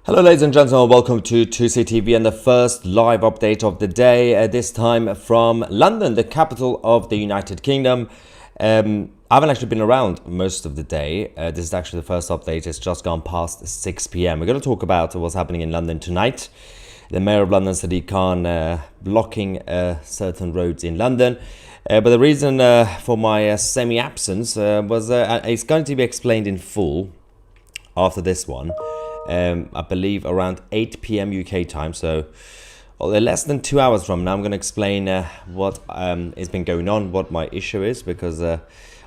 Hello ladies and gentlemen, welcome to 2CTV and the first live update of the day, this time from London, the capital of the United Kingdom. I haven't actually been around most of the day. This is actually the first update. It's just gone past 6 p.m. We're going to talk about what's happening in London tonight. The Mayor of London, Sadiq, blocking certain roads in London. But the reason for my semi-absence was it's going to be explained in full after this one. I believe around 8 p.m. UK time, so less than 2 hours from now. I'm going to explain what has been going on, what my issue is, because I've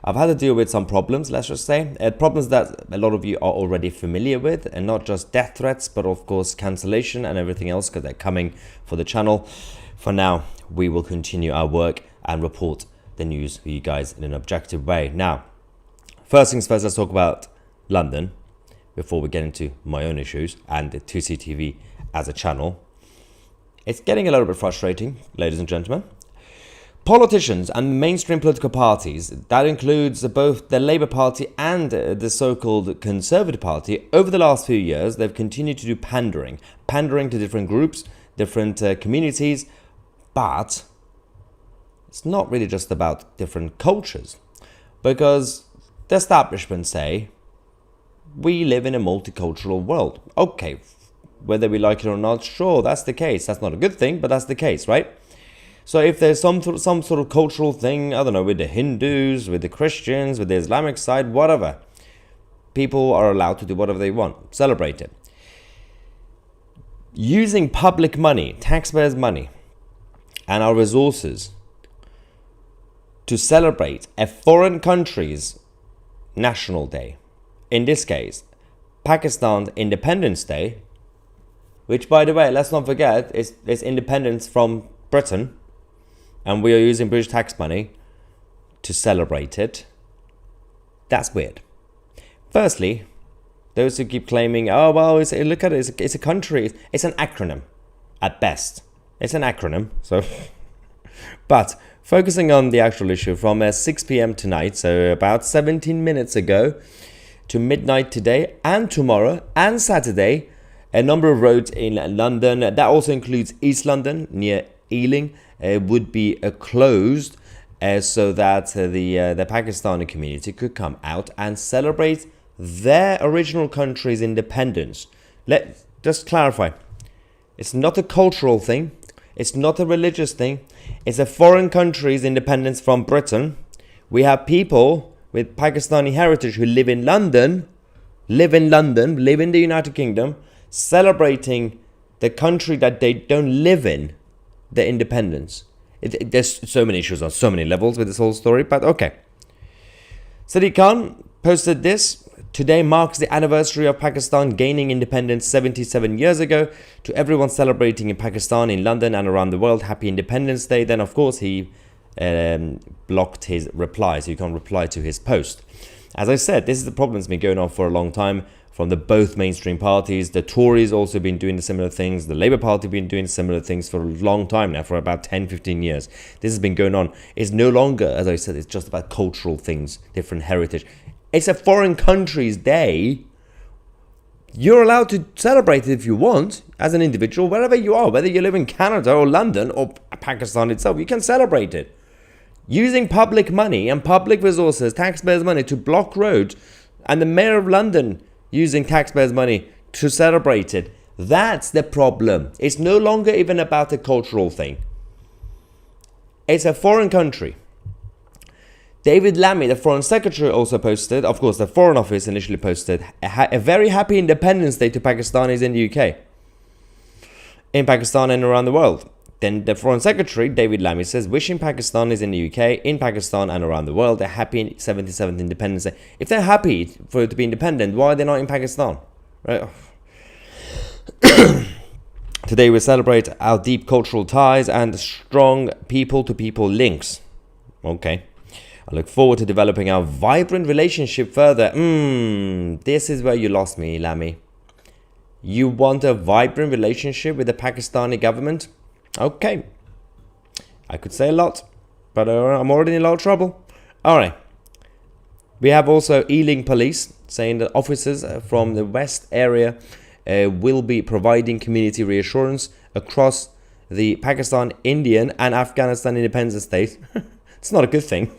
had to deal with some problems, let's just say. Problems that a lot of you are already familiar with, and not just death threats, but of course cancellation and everything else, because they're coming for the channel. For now, we will continue our work and report the news for you guys in an objective way. Now, first things first, let's talk about London before we get into my own issues and the 2CTV as a channel. It's getting a little bit frustrating, ladies and gentlemen. Politicians and mainstream political parties, that includes both the Labour Party and the so-called Conservative Party, over the last few years, they've continued to do pandering to different groups, different communities, but it's not really just about different cultures, because the establishment say, we live in a multicultural world. Okay, whether we like it or not, sure, that's the case. That's not a good thing, but that's the case, right? So if there's some sort of cultural thing, I don't know, with the Hindus, with the Christians, with the Islamic side, whatever, people are allowed to do whatever they want, celebrate it. Using public money, taxpayers' money, and our resources to celebrate a foreign country's national day, in this case, Pakistan's Independence Day, which, by the way, let's not forget, is independence from Britain, and we are using British tax money to celebrate it. That's weird. Firstly, those who keep claiming, oh, well, look at it, it's a country, it's an acronym, at best. It's an acronym, so... But focusing on the actual issue, from 6 p.m. tonight, so about 17 minutes ago, to midnight today and tomorrow and Saturday, a number of roads in London, that also includes East London near Ealing, would be closed so that the Pakistani community could come out and celebrate their original country's independence. Let's just clarify, it's not a cultural thing, it's not a religious thing, it's a foreign country's independence from Britain. We have people with Pakistani heritage who live in the United Kingdom, celebrating the country that they don't live in, their independence. There's so many issues on so many levels with this whole story, but okay. Sadiq Khan posted this. Today marks the anniversary of Pakistan gaining independence 77 years ago. To everyone celebrating in Pakistan, in London and around the world, happy Independence Day. Then, of course, he blocked his reply, so you can't reply to his post. As I said, this is the problem that's been going on for a long time from the both mainstream parties. The Tories also been doing the similar things. The Labour Party been doing similar things for a long time now, for about 10-15 years. This has been going on. It's no longer, as I said, it's just about cultural things, different heritage. It's a foreign country's day. You're allowed to celebrate it if you want, as an individual, wherever you are, whether you live in Canada or London or Pakistan itself, you can celebrate it. Using public money and public resources, taxpayers' money, to block roads, and the Mayor of London using taxpayers' money to celebrate it, that's the problem. It's no longer even about a cultural thing. It's a foreign country. David Lammy, the Foreign Secretary, also posted, of course, the Foreign Office initially posted, a very happy Independence Day to Pakistanis in the UK, in Pakistan and around the world. Then the Foreign Secretary, David Lammy, says, wishing Pakistanis in the UK, in Pakistan and around the world a happy 77th Independence Day. If they're happy for it to be independent, why are they not in Pakistan? Right? Today we celebrate our deep cultural ties and strong people-to-people links. Okay. I look forward to developing our vibrant relationship further. This is where you lost me, Lammy. You want a vibrant relationship with the Pakistani government? Okay. I could say a lot, but I'm already in a lot of trouble. Alright. We have also Ealing Police saying that officers from the West area will be providing community reassurance across the Pakistan, Indian and Afghanistan independent states. It's not a good thing.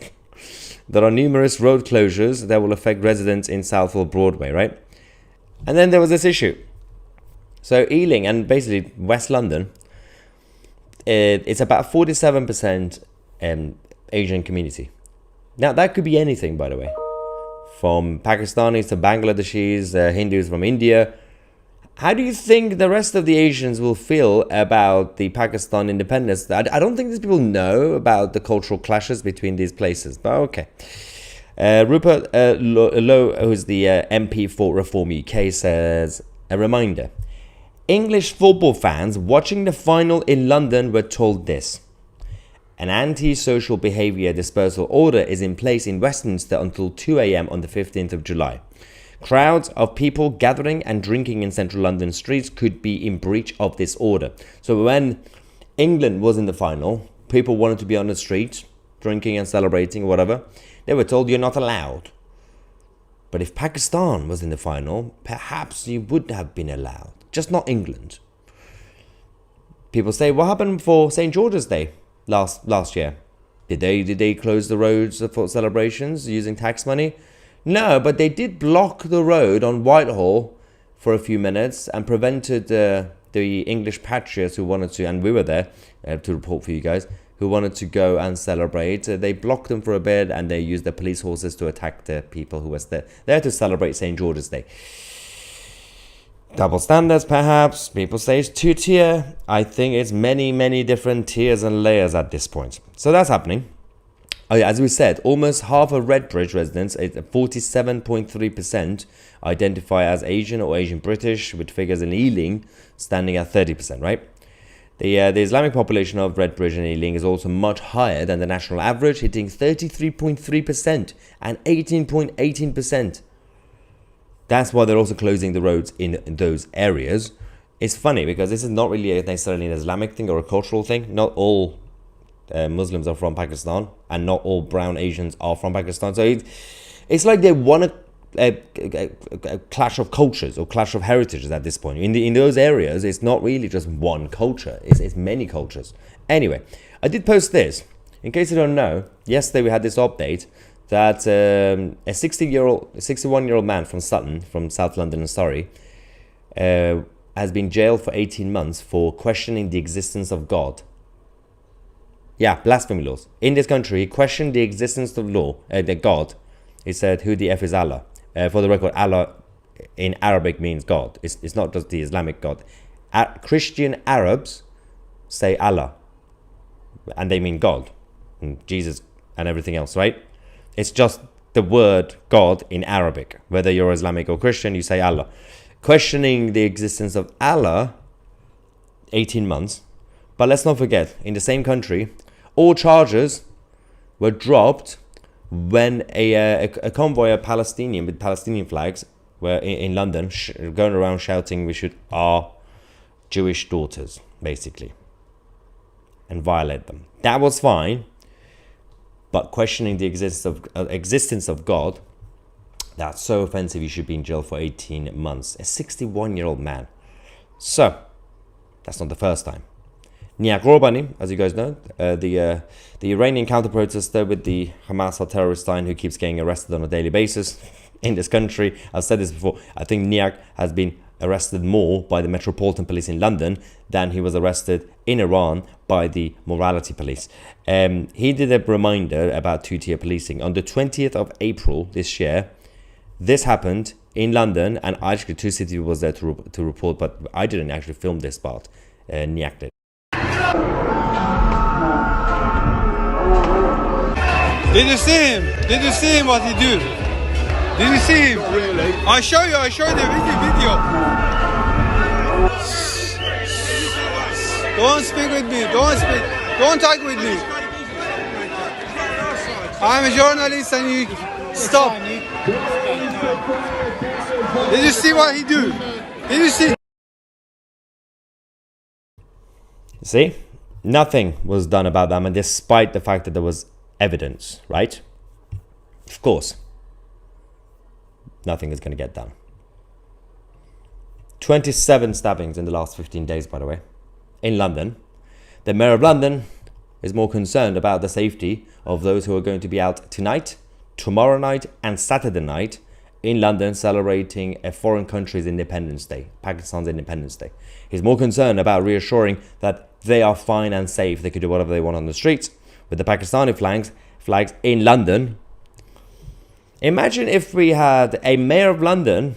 There are numerous road closures that will affect residents in Southall Broadway, right? And then there was this issue. So Ealing and basically West London, it's about 47% Asian community. Now that could be anything, by the way, from Pakistanis to Bangladeshis, Hindus from India. How do you think the rest of the Asians will feel about the Pakistan independence? I don't think these people know about the cultural clashes between these places, but okay. Rupert Lowe, who's the MP for Reform UK, says, a reminder. English football fans watching the final in London were told this. An anti-social behaviour dispersal order is in place in Westminster until 2 a.m. on the 15th of July. Crowds of people gathering and drinking in central London streets could be in breach of this order. So when England was in the final, people wanted to be on the street, drinking and celebrating, whatever. They were told you're not allowed. But if Pakistan was in the final, perhaps you would have been allowed. Just not England. People say, what happened for St. George's Day last year? Did they close the roads for celebrations using tax money? No, but they did block the road on Whitehall for a few minutes and prevented the English patriots who wanted to, and we were there to report for you guys, who wanted to go and celebrate. They blocked them for a bit and they used the police horses to attack the people who were there to celebrate St. George's Day. Double standards, perhaps. People say it's two-tier. I think it's many, many different tiers and layers at this point. So that's happening. Oh, yeah, as we said, almost half of Redbridge residents, 47.3%, identify as Asian or Asian British, with figures in Ealing standing at 30%, right? The Islamic population of Redbridge and Ealing is also much higher than the national average, hitting 33.3% and 18.18%. That's why they're also closing the roads in those areas. It's funny because this is not really necessarily an Islamic thing or a cultural thing. Not all Muslims are from Pakistan, and not all brown Asians are from Pakistan. So it's like they want a clash of cultures or clash of heritages at this point. In those areas, it's not really just one culture. It's many cultures. Anyway, I did post this. In case you don't know, yesterday we had this update that a 61-year-old man from Sutton, from South London and Surrey, has been jailed for 18 months for questioning the existence of God. Yeah, blasphemy laws. In this country, he questioned the existence of the God. He said, who the F is Allah? For the record, Allah in Arabic means God. It's not just the Islamic God. Christian Arabs say Allah, and they mean God, and Jesus and everything else, right? It's just the word God in Arabic. Whether you're Islamic or Christian, you say Allah. Questioning the existence of Allah, 18 months. But let's not forget, in the same country, all charges were dropped when a convoy of Palestinians with Palestinian flags were in London going around shouting we should our Jewish daughters, basically, and violate them. That was fine. But questioning the existence of God, that's so offensive. You should be in jail for 18 months. A 61-year-old man. So, that's not the first time. Niak Robani, as you guys know, the Iranian counter-protester with the Hamas terrorist line who keeps getting arrested on a daily basis in this country. I've said this before. I think Niak has been arrested more by the Metropolitan Police in London than he was arrested in Iran by the Morality Police. He did a reminder about two-tier policing. On the 20th of April this year, this happened in London, and actually 2City was there to report, but I didn't actually film this part. Niak did. Did you see him? Did you see him what he do? Did you see him? Not really. I show you the video. Don't speak with me. Don't talk with me. I'm a journalist and you stop. Did you see what he do? Did you see? See? Nothing was done about them, and despite the fact that there was evidence, right? Of course, nothing is going to get done. 27 stabbings in the last 15 days, by the way, in London. The Mayor of London is more concerned about the safety of those who are going to be out tonight, tomorrow night, and Saturday night in London celebrating a foreign country's Independence Day, Pakistan's Independence Day. He's more concerned about reassuring that they are fine and safe. They could do whatever they want on the streets with the Pakistani flags in London. Imagine if we had a Mayor of London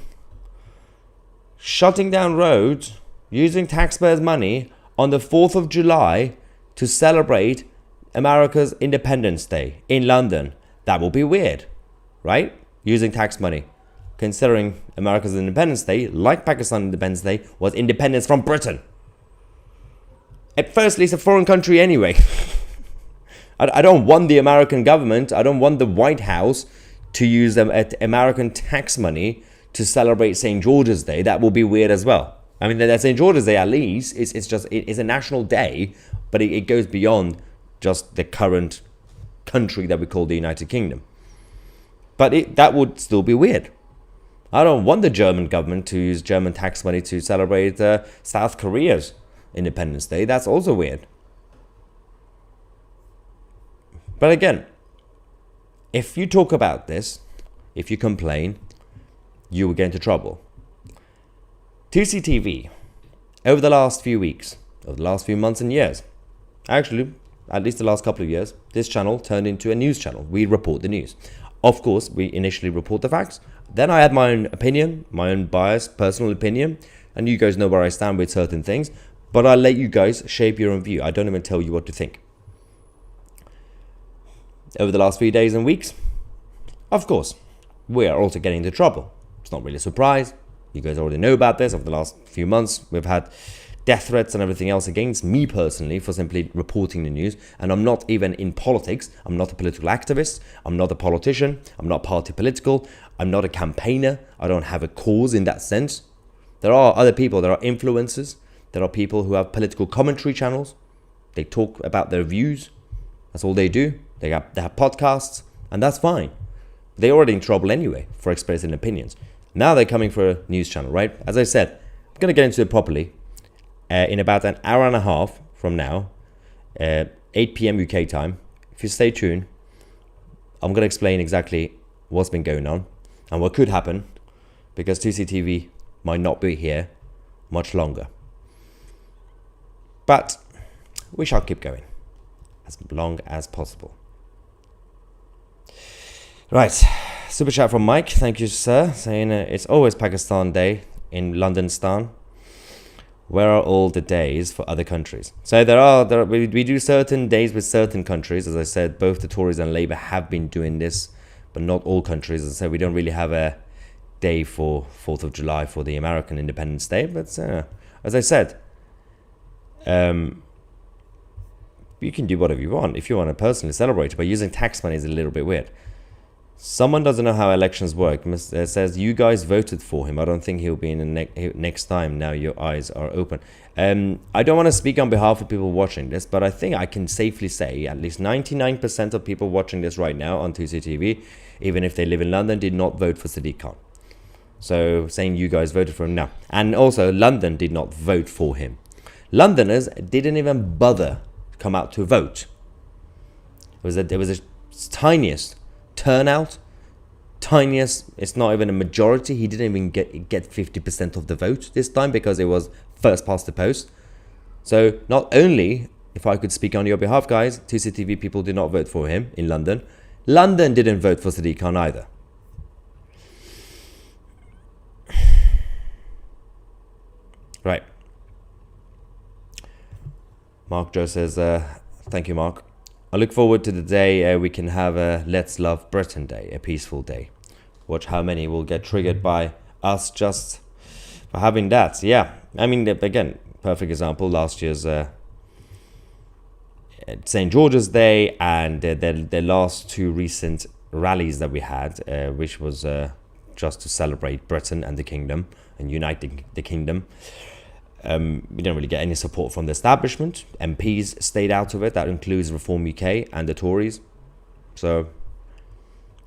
shutting down roads using taxpayers' money on the 4th of July to celebrate America's Independence Day in London. That would be weird, right? Using tax money. Considering America's Independence Day, like Pakistan's Independence Day, was independence from Britain. Firstly, it's a foreign country anyway. I don't want the American government, I don't want the White House to use American tax money to celebrate St. George's Day. That will be weird as well. I mean, that St. George's Day, at least, it's a national day, but it goes beyond just the current country that we call the United Kingdom. But that would still be weird. I don't want the German government to use German tax money to celebrate South Korea's Independence Day. That's also weird. But again, if you talk about this, if you complain, you will get into trouble. 2CTV, over the last few weeks, over the last few months and years, actually, at least the last couple of years, this channel turned into a news channel. We report the news. Of course, we initially report the facts. Then I had my own opinion, my own biased personal opinion, and you guys know where I stand with certain things, but I let you guys shape your own view. I don't even tell you what to think. Over the last few days and weeks, of course, we are also getting into trouble. It's not really a surprise. You guys already know about this. Over the last few months, we've had death threats and everything else against me personally for simply reporting the news. And I'm not even in politics. I'm not a political activist. I'm not a politician. I'm not party political. I'm not a campaigner. I don't have a cause in that sense. There are other people. There are influencers. There are people who have political commentary channels. They talk about their views. That's all they do. They have podcasts, and that's fine. They're already in trouble anyway for expressing opinions. Now they're coming for a news channel, right? As I said, I'm going to get into it properly in about an hour and a half from now, 8 p.m. UK time. If you stay tuned, I'm going to explain exactly what's been going on and what could happen, because 2CTV might not be here much longer. But we shall keep going as long as possible. Right, super chat from Mike. Thank you, sir. Saying it's always Pakistan Day in London, Stan. Where are all the days for other countries? So we do certain days with certain countries. As I said, both the Tories and Labour have been doing this, but not all countries. As I said, we don't really have a day for 4th of July for the American Independence Day. But as I said, you can do whatever you want. If you want to personally celebrate it, but using tax money is a little bit weird. Someone doesn't know how elections work. Says you guys voted for him. I don't think he'll be in the next time. Now your eyes are open. I don't want to speak on behalf of people watching this, but I think I can safely say at least 99% of people watching this right now on 2CTV, even if they live in London, did not vote for Sadiq Khan. So saying you guys voted for him, no. And also London did not vote for him. Londoners didn't even bother to come out to vote. It was a tiniest turnout, tiniest. It's not even a majority. He didn't even get 50% of the vote this time because it was first past the post. So not only, if I could speak on your behalf, guys, 2CTV people did not vote for him in London. London didn't vote for Sadiq Khan either. Right. Mark Joe says, thank you, Mark. I look forward to the day we can have a Let's Love Britain Day, a peaceful day. Watch how many will get triggered by us just for having that. Yeah, I mean, again, perfect example, last year's St. George's Day and the last two recent rallies that we had, which was just to celebrate Britain and the kingdom and uniting the kingdom. We didn't really get any support from the establishment. MPs stayed out of it. That includes Reform UK and the Tories. So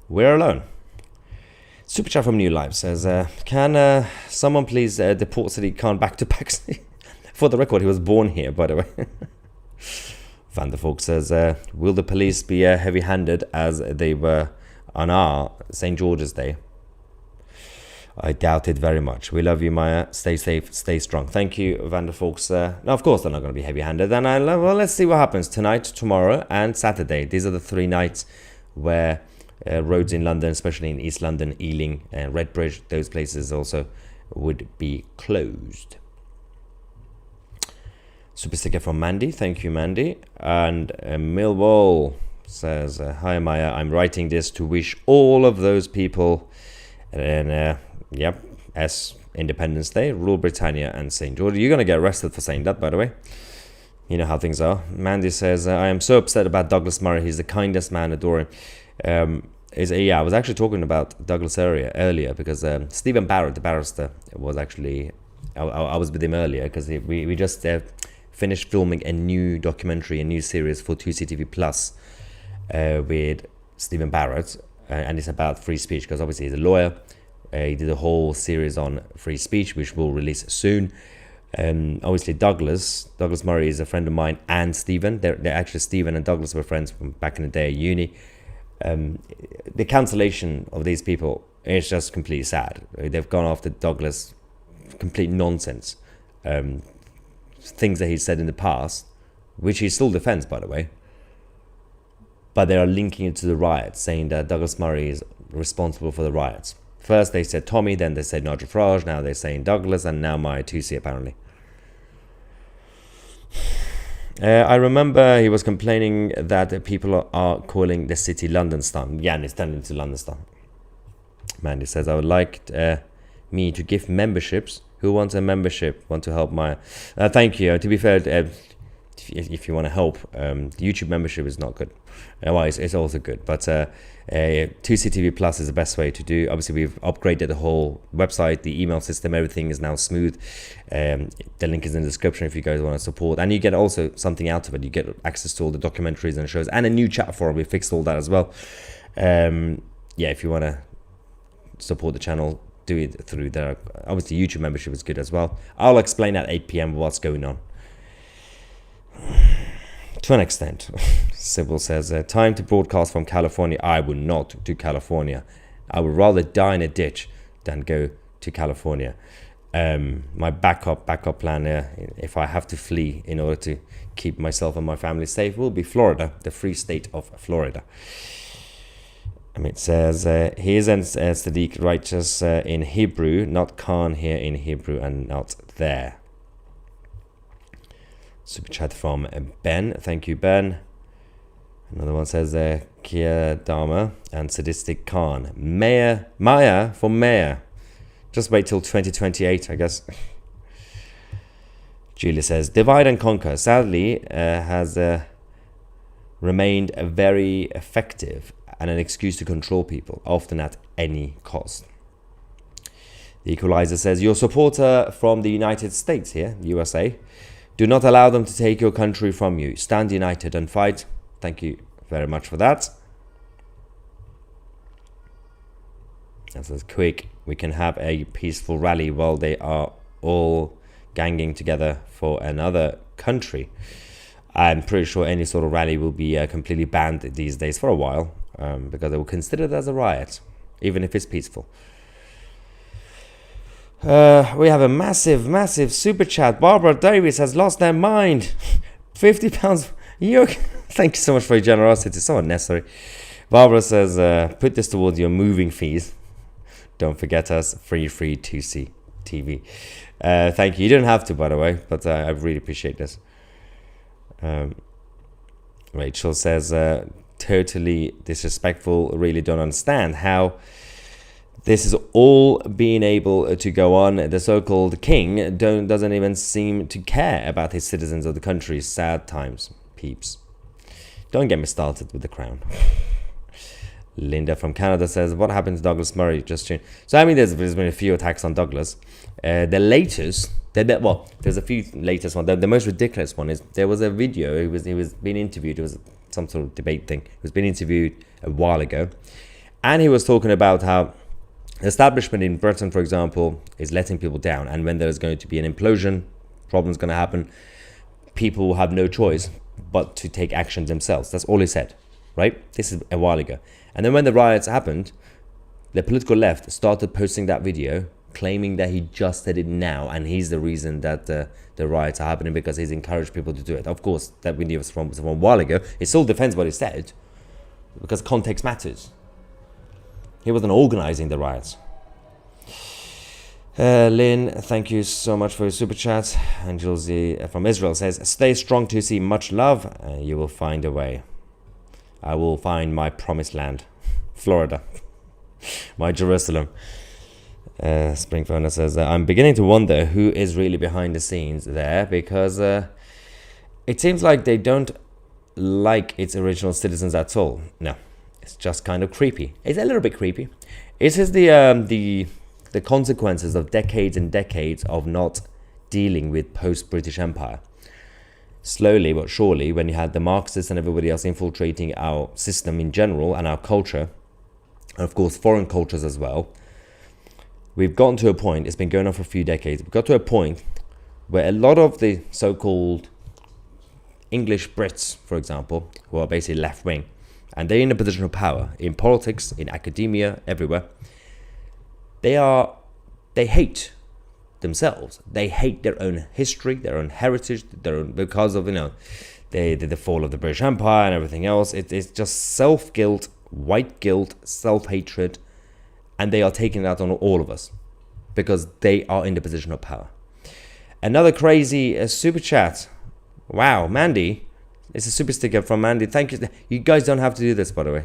we're alone. Super chat from New Life says, can someone please deport Sadiq Khan back to Pakistan? For the record, he was born here, by the way. Van der Volk says, will the police be heavy-handed as they were on our St. George's Day? I doubt it very much. We love you, Maya. Stay safe, stay strong. Thank you, Van der Volks. No, of course they're not going to be heavy-handed. And well, let's see what happens tonight, tomorrow, and Saturday. These are the 3 nights where roads in London, especially in East London, Ealing, and Redbridge, those places also would be closed. Super sticker from Mandy. Thank you, Mandy. And Millwall says, hi, Maya. I'm writing this to wish all of those people and yep, as Independence Day, Rule Britannia and St. George. You're going to get arrested for saying that, by the way. You know how things are. Mandy says, I am so upset about Douglas Murray. He's the kindest man, adore him. Yeah, I was actually talking about Douglas earlier because Stephen Barrett, the barrister, was actually... I was with him earlier because we just finished filming a new documentary, a new series for 2CTV Plus with Stephen Barrett. And it's about free speech because obviously he's a lawyer. He did a whole series on free speech, which we'll release soon. Obviously, Douglas Murray is a friend of mine, and Stephen. They're actually, Stephen and Douglas were friends from back in the day at uni. The cancellation of these people is just completely sad. They've gone after Douglas, complete nonsense. Things that he said in the past, which he still defends, by the way. But they are linking it to the riots, saying that Douglas Murray is responsible for the riots. First they said Tommy, then they said Nigel Farage, now they're saying Douglas, and now Maya 2C apparently. I remember he was complaining that people are calling the city London Stan. Yeah, and it's turned into London Stan. Mandy says, I would like me to give memberships. Who wants a membership? Want to help Maya? Thank you. To be fair, if you want to help, the YouTube membership is not good. Well, it's also good, but 2CTV Plus is the best way to do. Obviously, we've upgraded the whole website, the email system, everything is now smooth. The link is in the description if you guys want to support, and you get also something out of it. You get access to all the documentaries and shows, and a new chat forum. We fixed all that as well. Yeah, if you want to support the channel, do it through there. Obviously, YouTube membership is good as well. I'll explain at 8 p.m. what's going on. To an extent. Sybil says, time to broadcast from California. I would not to California. I would rather die in a ditch than go to California. My backup plan, if I have to flee in order to keep myself and my family safe, will be Florida, the free state of Florida. It says, he isn't Sadiq righteous in Hebrew, not Khan here in Hebrew and not there. Super chat from Ben. Thank you, Ben. Another one says, Kia Dharma and Sadistic Khan. Maya for mayor. Just wait till 2028, I guess. Julia says, divide and conquer. Sadly, has remained very effective and an excuse to control people, often at any cost. The Equalizer says, your supporter from the United States here, USA. Do not allow them to take your country from you. Stand united and fight. Thank you very much for that. That says, quick, we can have a peaceful rally while they are all ganging together for another country. I'm pretty sure any sort of rally will be completely banned these days for a while, because they will consider it as a riot, even if it's peaceful. We have a massive super chat. Barbara Davis has lost their mind. £50. Thank you so much for your generosity. So unnecessary. Barbara says, put this towards your moving fees. Don't forget us. Free 2C TV. Thank you. You didn't have to, by the way, but I really appreciate this. Rachel says, totally disrespectful. Really don't understand how this is all being able to go on. The so-called king doesn't even seem to care about his citizens of the country. Sad times, peeps. Don't get me started with the crown. Linda from Canada says, what happened to Douglas Murray? So I mean, there's been a few attacks on Douglas. The latest, there's a few latest ones. The most ridiculous one is there was a video. He was being interviewed. It was some sort of debate thing. He was being interviewed a while ago, and he was talking about how establishment in Britain, for example, is letting people down, and when there's going to be an implosion, problem's going to happen, people will have no choice but to take action themselves. That's all he said, right? This is a while ago. And then when the riots happened, the political left started posting that video, claiming that he just said it now, and he's the reason that the riots are happening, because he's encouraged people to do it. Of course, that video was from a while ago. It still defends what he said, because context matters. He wasn't organizing the riots. Lynn, thank you so much for your super chat. And Josie from Israel says, stay strong to see much love. You will find a way. I will find my promised land. Florida. My Jerusalem. Springfurnace says, I'm beginning to wonder who is really behind the scenes there, because it seems like they don't like its original citizens at all. No. It's just kind of creepy. It's a little bit creepy. It is the consequences of decades and decades of not dealing with post-British Empire. Slowly but surely, when you had the Marxists and everybody else infiltrating our system in general and our culture, and of course foreign cultures as well, we've gotten to a point, it's been going on for a few decades, we've got to a point where a lot of the so-called English Brits, for example, who are basically left-wing, and they're in a position of power in politics, in academia, everywhere. They hate themselves. They hate their own history, their own heritage, because of the fall of the British Empire and everything else. It's just self-guilt, white guilt, self-hatred, and they are taking it out on all of us because they are in the position of power. Another crazy super chat. Wow, Mandy. It's a super sticker from Mandy. Thank you. You guys don't have to do this, by the way.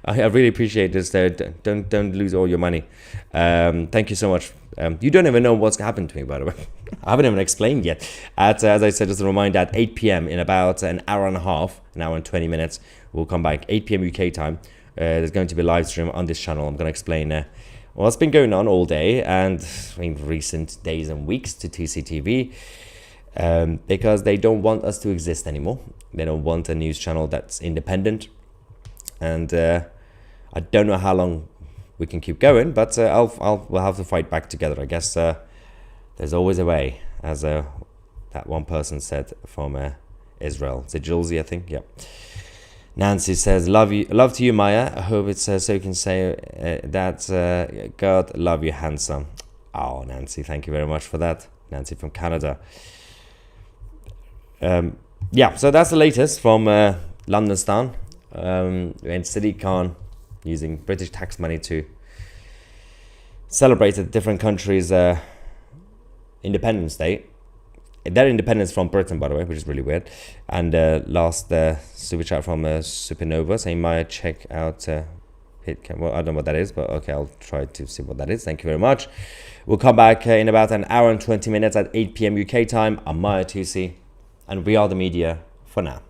I really appreciate this. Don't lose all your money. Thank you so much. You don't even know what's happened to me, by the way. I haven't even explained yet. As I said, just a reminder, at 8 p.m. in about an hour and a half, an hour and 20 minutes, we'll come back. 8 p.m. UK time. There's going to be a live stream on this channel. I'm going to explain what's been going on all day and in recent days and weeks to TCTV. Because they don't want us to exist anymore. They don't want a news channel that's independent, and I don't know how long we can keep going, but we'll have to fight back together. I guess there's always a way, as that one person said from Israel. Is it Josie, I think? Yeah. Nancy says, love to you, Maya. I hope it's so you can say that God love you, handsome. Oh, Nancy, thank you very much for that. Nancy from Canada. Yeah, so that's the latest from London Stan. And Sadiq Khan using British tax money to celebrate a different country's Independence Day. Their independence from Britain, by the way, which is really weird. And last super chat from Supernova saying, Maya, check out well, I don't know what that is, but okay, I'll try to see what that is. Thank you very much. We'll come back in about an hour and 20 minutes at 8 p.m. UK time. I'm Maya Tusi. And we are the media for now.